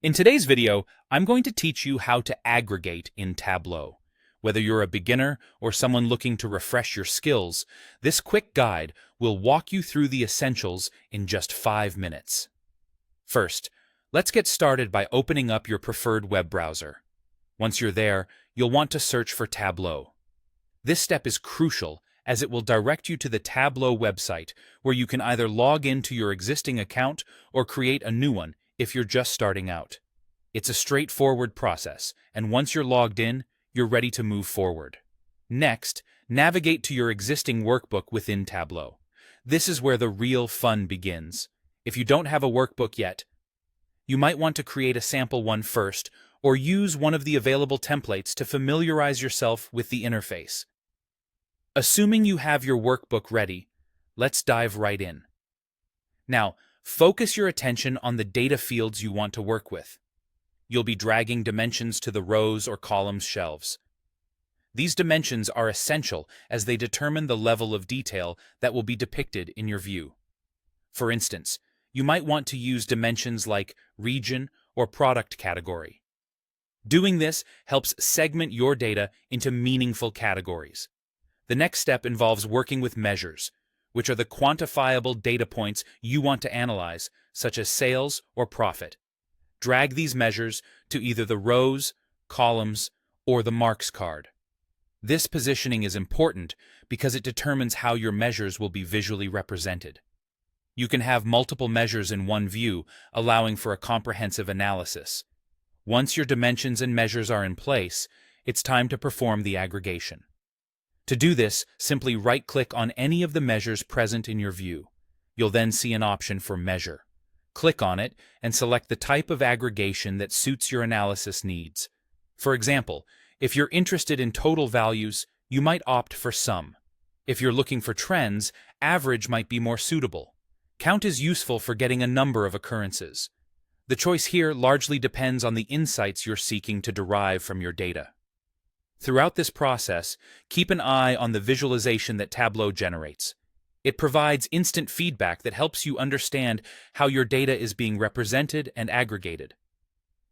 In today's video, I'm going to teach you how to aggregate in Tableau. Whether you're a beginner or someone looking to refresh your skills, this quick guide will walk you through the essentials in just 5 minutes. First, let's get started by opening up your preferred web browser. Once you're there, you'll want to search for Tableau. This step is crucial as it will direct you to the Tableau website, where you can either log into your existing account or create a new one if you're just starting out. It's a straightforward process, and once you're logged in, you're ready to move forward. Next, navigate to your existing workbook within Tableau. This is where the real fun begins. If you don't have a workbook yet, you might want to create a sample one first, or use one of the available templates to familiarize yourself with the interface. Assuming you have your workbook ready, let's dive right in. Now, focus your attention on the data fields you want to work with. You'll be dragging dimensions to the rows or columns shelves. These dimensions are essential as they determine the level of detail that will be depicted in your view. For instance, you might want to use dimensions like region or product category. Doing this helps segment your data into meaningful categories. The next step involves working with measures, which are the quantifiable data points you want to analyze, such as sales or profit. Drag these measures to either the rows, columns, or the marks card. This positioning is important because it determines how your measures will be visually represented. You can have multiple measures in one view, allowing for a comprehensive analysis. Once your dimensions and measures are in place, it's time to perform the aggregation. To do this, simply right-click on any of the measures present in your view. You'll then see an option for Measure. Click on it and select the type of aggregation that suits your analysis needs. For example, if you're interested in total values, you might opt for Sum. If you're looking for trends, Average might be more suitable. Count is useful for getting a number of occurrences. The choice here largely depends on the insights you're seeking to derive from your data. Throughout this process, keep an eye on the visualization that Tableau generates. It provides instant feedback that helps you understand how your data is being represented and aggregated.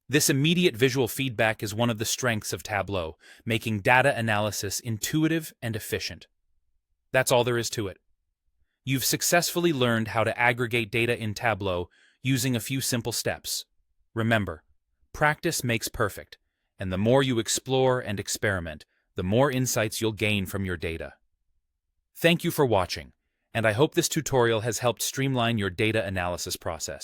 This immediate visual feedback is one of the strengths of Tableau, making data analysis intuitive and efficient. That's all there is to it. You've successfully learned how to aggregate data in Tableau using a few simple steps. Remember, practice makes perfect. And the more you explore and experiment, the more insights you'll gain from your data. Thank you for watching, and I hope this tutorial has helped streamline your data analysis process.